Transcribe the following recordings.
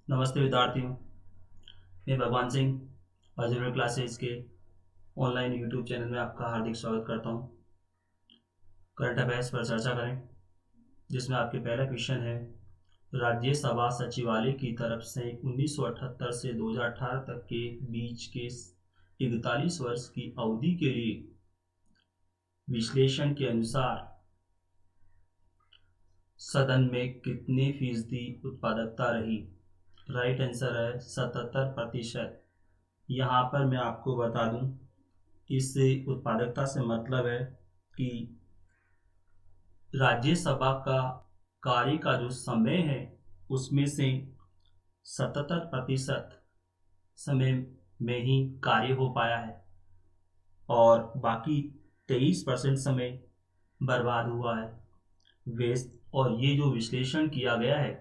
नमस्ते विद्यार्थियों। मैं भगवान सिंह अजूर क्लासेज के ऑनलाइन यूट्यूब चैनल में आपका हार्दिक स्वागत करता हूं। करंट अफेयर्स पर चर्चा करें, जिसमें आपके पहला क्वेश्चन है, राज्यसभा सचिवालय की तरफ से 1978 से 2018 तक के बीच के 41 वर्ष की अवधि के लिए विश्लेषण के अनुसार सदन में कितने फीसदी उत्पादकता रही? राइट आंसर है 77%। यहाँ पर मैं आपको बता दूं, इससे उत्पादकता से मतलब है कि राज्यसभा का कार्य का जो समय है उसमें से 77% समय में ही कार्य हो पाया है और बाकी 23% समय बर्बाद हुआ है, वेस्ट। और ये जो विश्लेषण किया गया है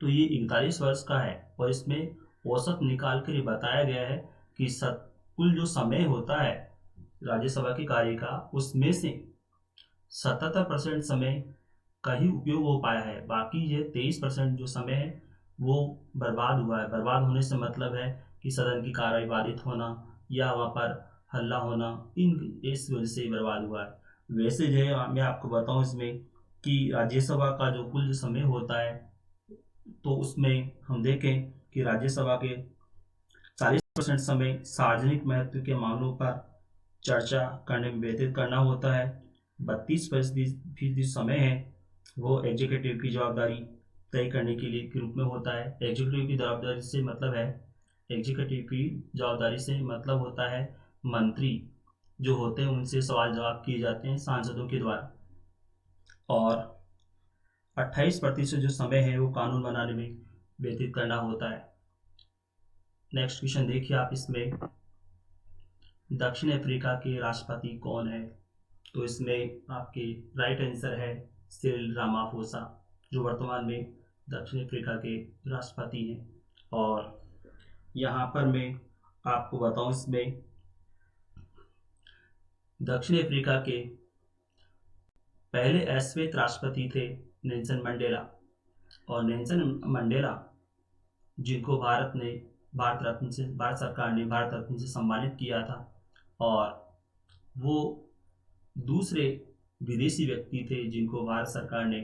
तो ये 41 वर्ष का है और इसमें औसत निकाल कर बताया गया है कि कुल जो समय होता है राज्यसभा के कार्य का, उसमें से 77% समय का ही उपयोग हो पाया है। बाकी ये 23% जो समय है वो बर्बाद हुआ है। बर्बाद होने से मतलब है कि सदन की कार्रवाई बाधित होना या वहाँ पर हल्ला होना, इस वजह से बर्बाद हुआ है। वैसे जो है मैं आपको बताऊं इसमें कि राज्यसभा का जो कुल समय होता है तो उसमें हम देखें कि राज्यसभा के 40% समय सार्वजनिक महत्व के मामलों पर चर्चा करने में व्यतीत करना होता है। 32% समय है वो एग्जीक्यूटिव की जवाबदारी तय करने के लिए के रूप में होता है। एग्जीक्यूटिव की जवाबदारी से मतलब है एग्जीक्यूटिव की जवाबदारी से मतलब होता है मंत्री जो होते हैं उनसे सवाल जवाब किए जाते हैं सांसदों के द्वारा। और 28% जो समय है वो कानून बनाने में व्यतीत करना होता है। नेक्स्ट क्वेश्चन देखिए आप, इसमें दक्षिण अफ्रीका के राष्ट्रपति कौन है? तो इसमें आपके राइट आंसर है सिरिल रामाफोसा, जो वर्तमान में दक्षिण अफ्रीका के राष्ट्रपति हैं। और यहाँ पर मैं आपको बताऊं, इसमें दक्षिण अफ्रीका के पहले अश्वेत राष्ट्रपति थे नेल्सन मंडेला। और नेल्सन मंडेला जिनको भारत सरकार ने भारत रत्न से सम्मानित किया था, और वो दूसरे विदेशी व्यक्ति थे जिनको भारत सरकार ने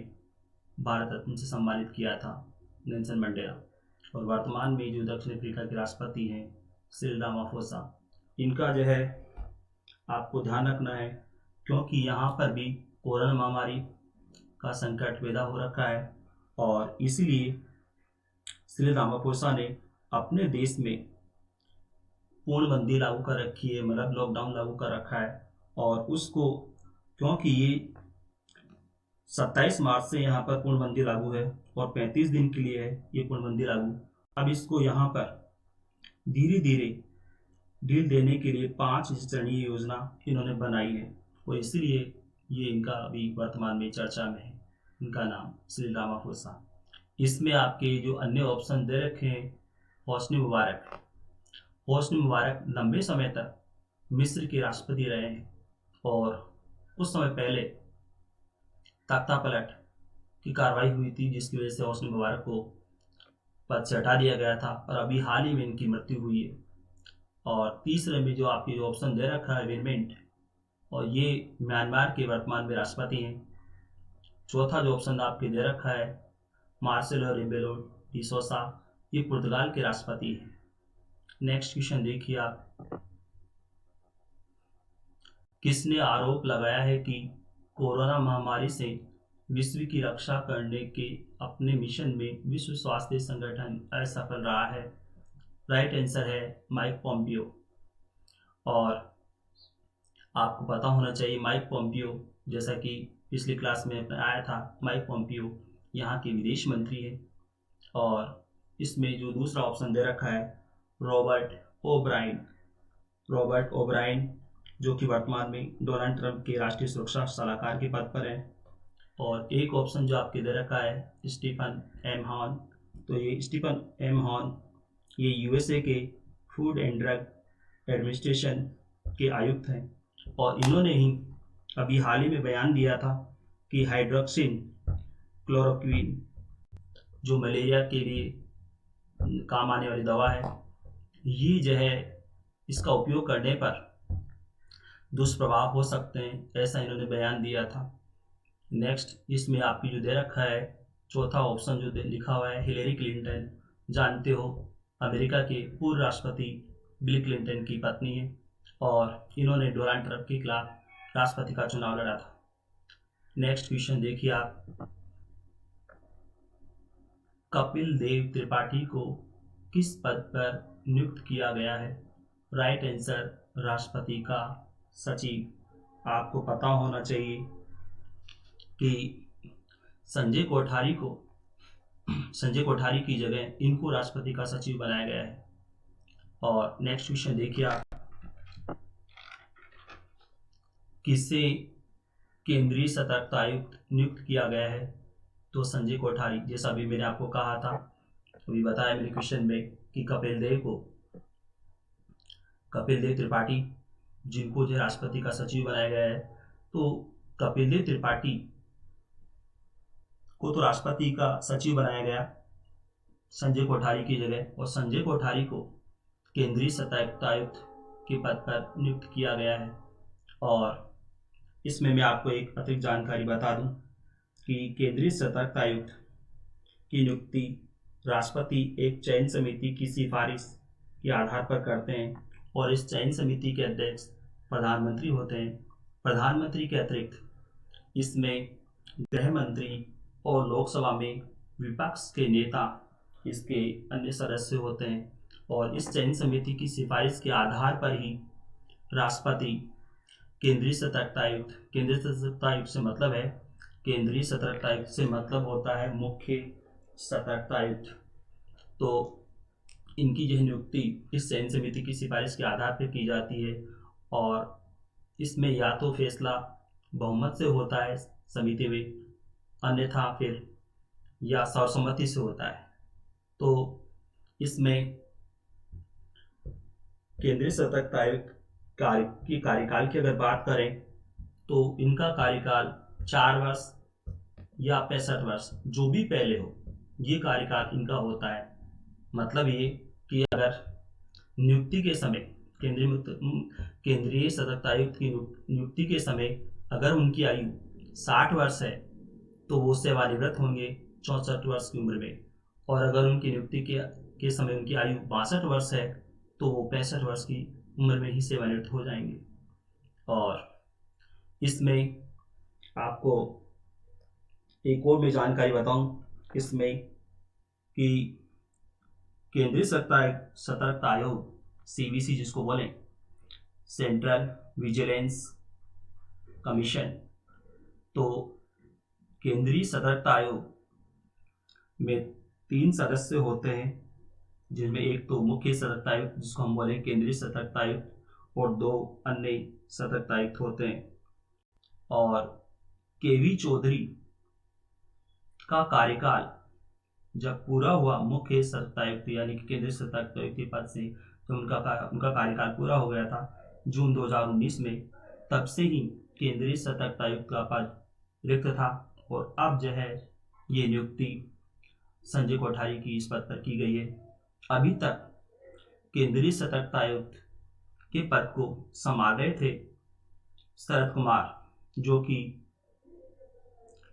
भारत रत्न से सम्मानित किया था, नेल्सन मंडेला। और वर्तमान में जो दक्षिण अफ्रीका के राष्ट्रपति हैं सिरिल रामाफोसा, इनका जो है आपको ध्यान रखना है क्योंकि यहाँ पर भी कोरोना महामारी का संकट पैदा हो रखा है और इसलिए सिरिल रामाफोसा ने अपने देश में पूर्णबंदी लागू कर रखी है, मतलब लॉकडाउन लागू कर रखा है। और उसको क्योंकि ये 27 मार्च से यहाँ पर पूर्णबंदी लागू है और 35 दिन के लिए है ये पूर्णबंदी लागू। अब इसको यहाँ पर धीरे धीरे ढील देने के लिए 5 स्तरीय योजना इन्होंने बनाई है और इसलिए ये इनका अभी वर्तमान में चर्चा में है। इनका नाम सिरिल रामाफोसा। इसमें आपके जो अन्य ऑप्शन दे रखे हैं, होस्नी मुबारक। होस्नी मुबारक लंबे समय तक मिस्र के राष्ट्रपति रहे हैं और कुछ समय पहले तख्ता पलट की कार्रवाई हुई थी जिसकी वजह से होस्नी मुबारक को पद से हटा दिया गया था और अभी हाल ही में इनकी मृत्यु हुई है। और तीसरे में जो आपकी जो ऑप्शन दे रखा है विनमेंट, और ये म्यांमार के वर्तमान में राष्ट्रपति हैं। चौथा जो ऑप्शन आपके दे रखा है मार्सेलो रिबेलो डी सोसा, ये पुर्तगाल के राष्ट्रपति हैं। नेक्स्ट क्वेश्चन देखिए आप, किसने आरोप लगाया है कि कोरोना महामारी से विश्व की रक्षा करने के अपने मिशन में विश्व स्वास्थ्य संगठन असफल रहा है? राइट आंसर है माइक पोम्पियो। और आपको पता होना चाहिए माइक पोम्पियो, जैसा कि पिछली क्लास में आया था, माइक पोम्पियो यहाँ के विदेश मंत्री हैं। और इसमें जो दूसरा ऑप्शन दे रखा है रॉबर्ट ओब्रायन, रॉबर्ट ओब्रायन जो कि वर्तमान में डोनाल्ड ट्रंप के राष्ट्रीय सुरक्षा सलाहकार के पद पर हैं। और एक ऑप्शन जो आपके दे रखा है स्टीफन एम हॉर्न, तो ये स्टीफन एम हॉर्न ये यूएसए के फूड एंड ड्रग एडमिनिस्ट्रेशन के आयुक्त हैं और इन्होंने ही अभी हाल ही में बयान दिया था कि हाइड्रोक्सिन क्लोरोक्विन जो मलेरिया के लिए काम आने वाली दवा है। ये जो है इसका उपयोग करने पर दुष्प्रभाव हो सकते हैं, ऐसा इन्होंने बयान दिया था। नेक्स्ट इसमें आपकी जो दे रखा है चौथा ऑप्शन जो लिखा हुआ है हिलेरी क्लिंटन, जानते हो अमेरिका के पूर्व राष्ट्रपति बिल क्लिंटन की पत्नी है और इन्होंने डोनाल्ड ट्रंप के खिलाफ राष्ट्रपति का चुनाव लड़ा था। नेक्स्ट क्वेश्चन देखिए आप, कपिल देव त्रिपाठी को किस पद पर नियुक्त किया गया है? राइट आंसर राष्ट्रपति का सचिव। आपको पता होना चाहिए कि संजय कोठारी की जगह इनको राष्ट्रपति का सचिव बनाया गया है। और नेक्स्ट क्वेश्चन देखिए आप, किसे केंद्रीय सतर्कता आयुक्त नियुक्त किया गया है? तो संजय कोठारी, जैसा भी मैंने आपको कहा था, अभी बताया मैंने क्वेश्चन में कि कपिल देव त्रिपाठी जिनको जो राष्ट्रपति का सचिव बनाया गया है, तो कपिल देव त्रिपाठी को तो राष्ट्रपति का सचिव बनाया गया संजय कोठारी की जगह, और संजय कोठारी को केंद्रीय सतर्कता आयुक्त के पद पर नियुक्त किया गया है। और इसमें मैं आपको एक अतिरिक्त जानकारी बता दूं कि केंद्रीय सतर्कता आयुक्त की नियुक्ति राष्ट्रपति एक चयन समिति की सिफारिश के आधार पर करते हैं और इस चयन समिति के अध्यक्ष प्रधानमंत्री होते हैं। प्रधानमंत्री के अतिरिक्त इसमें गृह मंत्री और लोकसभा में विपक्ष के नेता इसके अन्य सदस्य होते हैं और इस चयन समिति की सिफारिश के आधार पर ही राष्ट्रपति केंद्रीय सतर्कता आयुक्त से मतलब है, केंद्रीय सतर्कता आयुक्त से मतलब होता है मुख्य सतर्कता आयुक्त। तो इनकी जो नियुक्ति इस चयन समिति की सिफारिश के आधार पर की जाती है और इसमें या तो फैसला बहुमत से होता है समिति में, अन्यथा फिर या सर्वसम्मति से होता है। तो इसमें केंद्रीय सतर्कता आयुक्त की कार्यकाल की अगर बात करें तो इनका कार्यकाल 4 वर्ष या 65 वर्ष जो भी पहले हो, ये कार्यकाल इनका होता है। मतलब ये कि अगर नियुक्ति के समय केंद्रीय सतर्कता आयुक्त की नियुक्ति के समय अगर उनकी आयु 60 वर्ष है तो वो सेवानिवृत्त होंगे 64 वर्ष की उम्र में, और अगर उनकी नियुक्ति के समय उनकी आयु 62 वर्ष है तो वो 65 वर्ष की उम्र में ही सेवानिवृत्त हो जाएंगे। और इसमें आपको एक और मैं जानकारी बताऊं इसमें कि केंद्रीय सतर्कता आयोग CVC जिसको बोलें, सेंट्रल विजिलेंस कमीशन, तो केंद्रीय सतर्कता आयोग में 3 सदस्य होते हैं, जिनमें एक तो मुख्य सतर्कता आयुक्त जिसको हम बोले केंद्रीय सतर्कता आयुक्त और 2 अन्य सतर्कता आयुक्त होते हैं। और KV चौधरी का कार्यकाल जब पूरा हुआ मुख्य सतर्कता आयुक्त यानी कि केंद्रीय सतर्कता आयुक्त के पद से, तो उनका कार्यकाल पूरा हो गया था जून 2019 में, तब से ही केंद्रीय सतर्कता आयुक्त का पद रिक्त था और अब जो है ये नियुक्ति संजय कोठारी की इस पद पर की गई है। अभी तक केंद्रीय सतर्कता आयुक्त के पद को संभाल रहे थे शरद कुमार, जो कि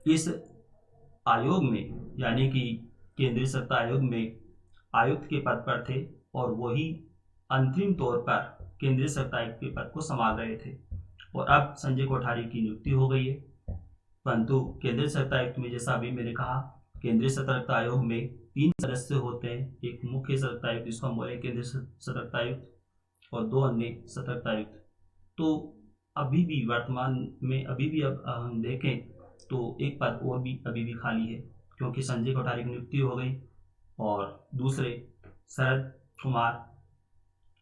इस आयोग में यानी कि केंद्रीय सतर्कता आयोग में आयुक्त के पद पर थे और वही अंतिम तौर पर केंद्रीय सतर्कता आयुक्त के पद को संभाल रहे थे। और अब संजय कोठारी की नियुक्ति हो गई है, परंतु केंद्रीय सतर्कता आयुक्त में जैसा अभी मैंने कहा केंद्रीय सतर्कता आयोग में 3 सदस्य होते हैं, एक मुख्य सतर्कता आयुक्त जिसको हम बोले केंद्रीय सतर्कता आयुक्त और 2 अन्य सतर्कता आयुक्त। तो अभी भी वर्तमान में अब हम देखें तो एक पद और भी अभी भी खाली है, क्योंकि संजय कोठारी की नियुक्ति हो गई और दूसरे शरद कुमार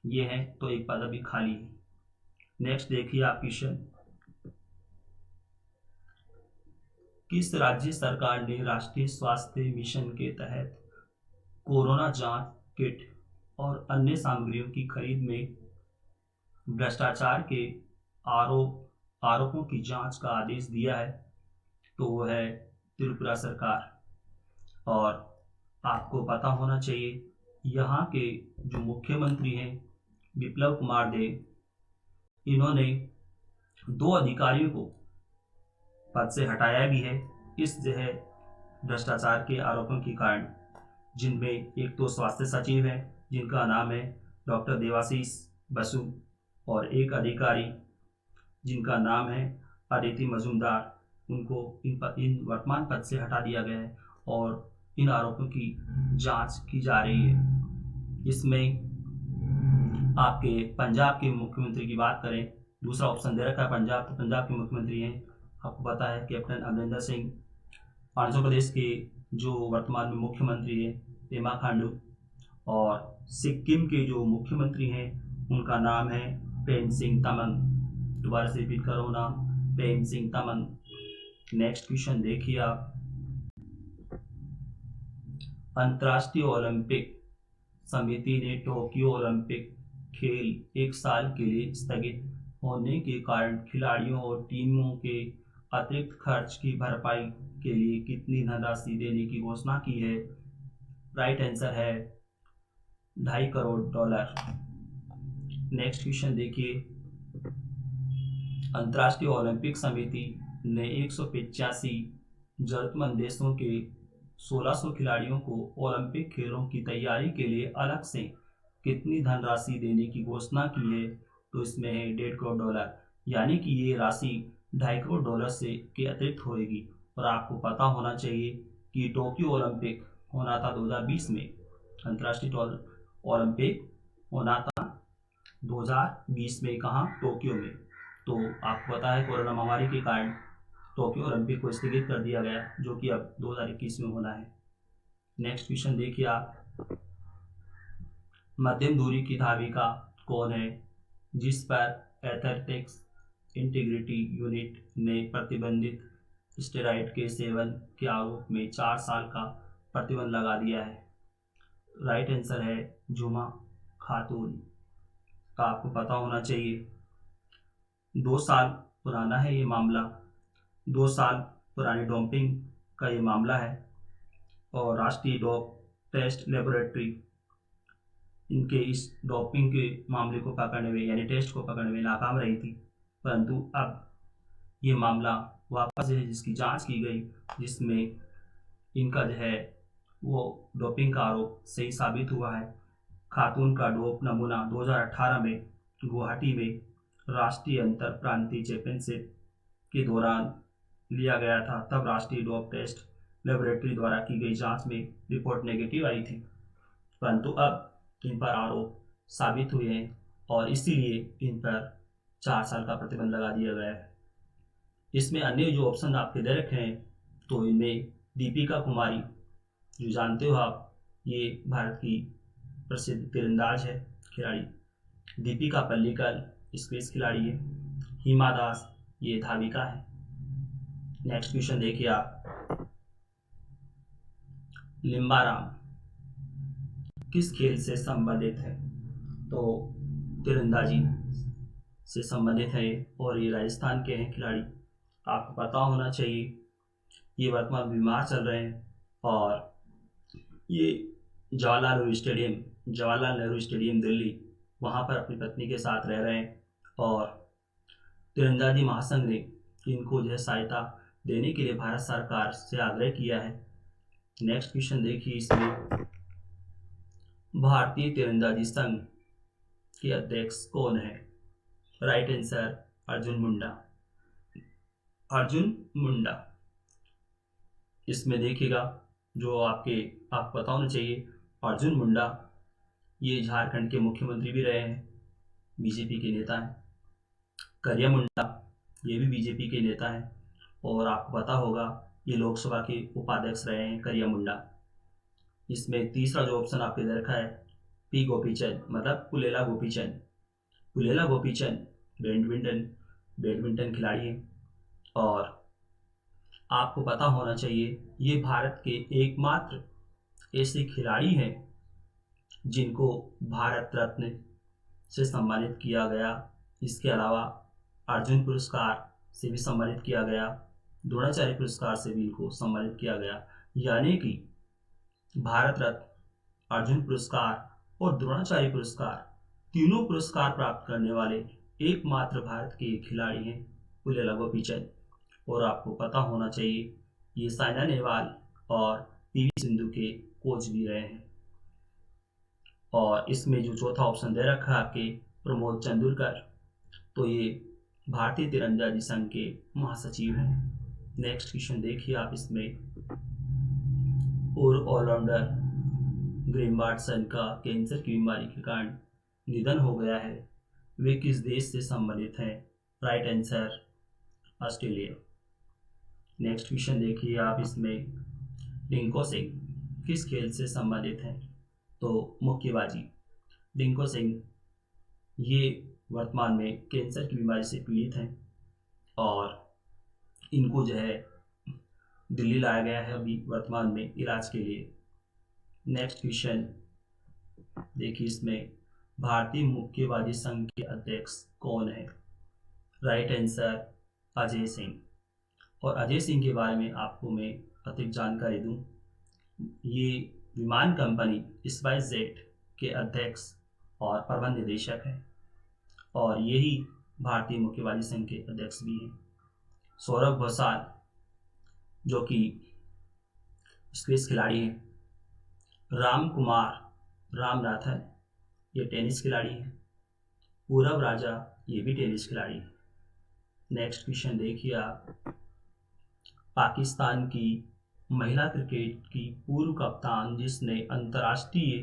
ये हैं, तो एक पद अभी खाली है। नेक्स्ट देखिए आप क्वेश्चन, किस राज्य सरकार ने राष्ट्रीय स्वास्थ्य मिशन के तहत कोरोना जांच किट और अन्य सामग्रियों की खरीद में भ्रष्टाचार के आरोपों की जांच का आदेश दिया है? तो वो है त्रिपुरा सरकार। और आपको पता होना चाहिए यहाँ के जो मुख्यमंत्री हैं विप्लव कुमार देव, इन्होंने 2 अधिकारियों को पद से हटाया भी है इस जो है भ्रष्टाचार के आरोपों के कारण, जिनमें एक तो स्वास्थ्य सचिव है जिनका नाम है डॉक्टर देवाशीष बसु, और एक अधिकारी जिनका नाम है अदिति मजूमदार। उनको इन वर्तमान पद से हटा दिया गया है और इन आरोपों की जांच की जा रही है। इसमें आपके पंजाब के मुख्यमंत्री की बात करें, दूसरा ऑप्शन दे रखा है पंजाब, तो पंजाब के मुख्यमंत्री हैं, आपको पता है, कैप्टन अमरिंदर सिंह। आंध्र प्रदेश के जो वर्तमान में मुख्यमंत्री हैं पेमा खांडू, और सिक्किम के जो मुख्यमंत्री हैं उनका नाम है प्रेम सिंह तमंग। दोबारा से रिपीट करो नाम, प्रेम सिंह तमंग। नेक्स्ट क्वेश्चन देखिए आप, अंतर्राष्ट्रीय ओलंपिक समिति ने टोक्यो ओलंपिक खेल 1 साल के लिए स्थगित होने के कारण खिलाड़ियों और टीमों के अतिरिक्त खर्च की भरपाई के लिए कितनी धनराशि देने की घोषणा की है? राइट आंसर है $2.5 करोड़। नेक्स्ट क्वेश्चन देखिए, अंतर्राष्ट्रीय ओलंपिक समिति ने 185 जरूरतमंद देशों के 1600 खिलाड़ियों को ओलंपिक खेलों की तैयारी के लिए अलग से कितनी धनराशि देने की घोषणा की है? तो इसमें है $1.5 करोड़, यानी कि ये राशि $2.5 करोड़ से के अतिरिक्त होगी। और आपको पता होना चाहिए कि टोक्यो ओलंपिक होना था 2020 में, अंतर्राष्ट्रीय ओलंपिक होना था 2020 में, कहाँ? टोक्यो में। तो आपको पता है कोरोना महामारी के कारण टोक्यो ओलंपिक को स्थगित कर दिया गया, जो कि अब 2021 में होना है। नेक्स्ट क्वेश्चन देखिए आप, मध्यम दूरी की धाविका कौन है जिस पर एथलेटिक्स इंटीग्रिटी यूनिट ने प्रतिबंधित स्टेरॉइड के सेवन के आरोप में 4 साल का प्रतिबंध लगा दिया है? राइट आंसर है जुमा खातून। का आपको पता होना चाहिए 2 साल पुराना है ये मामला, 2 साल पुरानी डोपिंग का ये मामला है, और राष्ट्रीय डोप टेस्ट लेबोरेटरी इनके इस डोपिंग के मामले को पकड़ने में, यानी टेस्ट को पकड़ने में नाकाम रही थी। परंतु अब ये मामला वापस है जिसकी जांच की गई, जिसमें इनका जो है वो डोपिंग का आरोप सही साबित हुआ है। खातून का डोप नमूना 2018 में गुवाहाटी में राष्ट्रीय अंतर प्रांतीय चैंपियनशिप के दौरान लिया गया था। तब राष्ट्रीय डोप टेस्ट लेबोरेटरी द्वारा की गई जांच में रिपोर्ट नेगेटिव आई थी, परंतु अब इन पर आरोप साबित हुए हैं और इसीलिए इन पर 4 साल का प्रतिबंध लगा दिया गया है। इसमें अन्य जो ऑप्शन आपके दे रखे हैं, तो इनमें दीपिका कुमारी, जो जानते हो आप, ये भारत की प्रसिद्ध तीरंदाज है खिलाड़ी। दीपिका पल्लिकल स्क्वैश खिलाड़ी है। हिमा दास ये धाविका है। नेक्स्ट क्वेश्चन देखिए आप, लिम्बाराम किस खेल से संबंधित है? तो तीरंदाजी से संबंधित है और ये राजस्थान के हैं खिलाड़ी। आपको पता होना चाहिए ये वर्तमान बीमार चल रहे हैं और ये जवाहरलाल नेहरू स्टेडियम दिल्ली, वहाँ पर अपनी पत्नी के साथ रह रहे हैं और तीरंदाजी महासंघ ने इनको जो है सहायता देने के लिए भारत सरकार से आग्रह किया है। नेक्स्ट क्वेश्चन देखिए, इसमें भारतीय तीरंदाजी संघ के अध्यक्ष कौन है? Right answer Arjun Munda. इसमें देखिएगा जो आपको पता होना चाहिए, अर्जुन मुंडा ये झारखंड के मुख्यमंत्री भी रहे हैं, बीजेपी के नेता हैं। करिया मुंडा ये भी बीजेपी के नेता हैं और आपको पता होगा ये लोकसभा के उपाध्यक्ष रहे हैं करिया मुंडा। इसमें तीसरा जो ऑप्शन आपके दे रखा है पी गोपीचंद, मतलब पुलेला गोपीचंद बैडमिंटन खिलाड़ी हैं और आपको पता होना चाहिए ये भारत के एकमात्र ऐसे खिलाड़ी हैं जिनको भारत रत्न से सम्मानित किया गया। इसके अलावा अर्जुन पुरस्कार से भी सम्मानित किया गया, द्रोणाचार्य पुरस्कार से भी इनको सम्मानित किया गया, यानी कि भारत रत्न अर्जुन पुरस्कार और द्रोणाचार्य पुरस्कार, तीनों पुरस्कार प्राप्त करने वाले एकमात्र भारत के खिलाड़ी हैं पुलेला गोपीचंद। और आपको पता होना चाहिए ये साइना नेहवाल और पीवी सिंधु के कोच भी रहे हैं। और इसमें जो चौथा ऑप्शन दे रखा है आपके प्रमोद चंदुरकर, तो ये भारतीय तीरंदाजी संघ के महासचिव हैं। नेक्स्ट क्वेश्चन देखिए आप इसमें, पूर्व ऑलराउंडर ग्रेम वाटसन का कैंसर की बीमारी के कारण निधन हो गया है, वे किस देश से संबंधित हैं? Right answer Australia. Next question देखिए आप इसमें, रिंको सिंह किस खेल से संबंधित हैं? तो मुक्केबाजी। रिंको सिंह ये वर्तमान में कैंसर की बीमारी से पीड़ित हैं और इनको जो है दिल्ली लाया गया है अभी वर्तमान में इलाज के लिए। नेक्स्ट क्वेश्चन देखिए इसमें, भारतीय मुक्केबाजी संघ के अध्यक्ष कौन है? Right answer Ajay Singh. और अजय सिंह के बारे में आपको मैं अधिक जानकारी दूं, ये विमान कंपनी स्पाइसजेट के अध्यक्ष और प्रबंध निदेशक हैं और यही भारतीय मुक्केबाजी संघ के अध्यक्ष भी हैं। सौरभ घोषाल जो कि स्क्वैश खिलाड़ी हैं, राम कुमार रामनाथन ये टेनिस खिलाड़ी हैं, पूरब राजा ये भी टेनिस खिलाड़ी हैं। नेक्स्ट क्वेश्चन देखिए आप, पाकिस्तान की महिला क्रिकेट की पूर्व कप्तान जिसने अंतर्राष्ट्रीय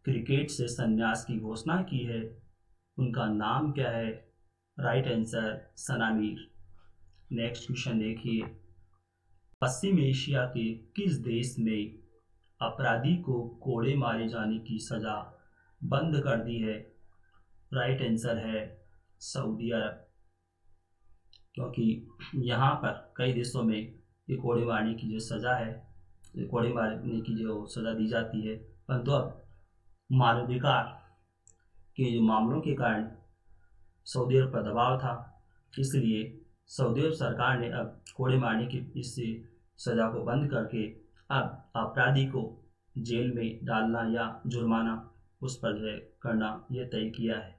क्रिकेट से संन्यास की घोषणा की है, उनका नाम क्या है? राइट आंसर सना मीर। नेक्स्ट क्वेश्चन देखिए, पश्चिम एशिया के किस देश में अपराधी को कोड़े मारे जाने की सजा बंद कर दी है? राइट आंसर है सऊदी अरब, क्योंकि यहाँ पर कई देशों में ये कोड़े मारने की जो सज़ा है, कोड़े मारने की जो सज़ा दी जाती है, परंतु अब मानवाधिकार के जो मामलों के कारण सऊदी अरब पर दबाव था, इसलिए सऊदी अरब सरकार ने अब कोड़े मारने की इस सज़ा को बंद करके अब अपराधी को जेल में डालना या जुर्माना उस पर जो करना यह तय किया है।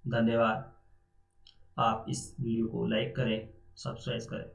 धन्यवाद। आप इस वीडियो को लाइक करें, सब्सक्राइब करें।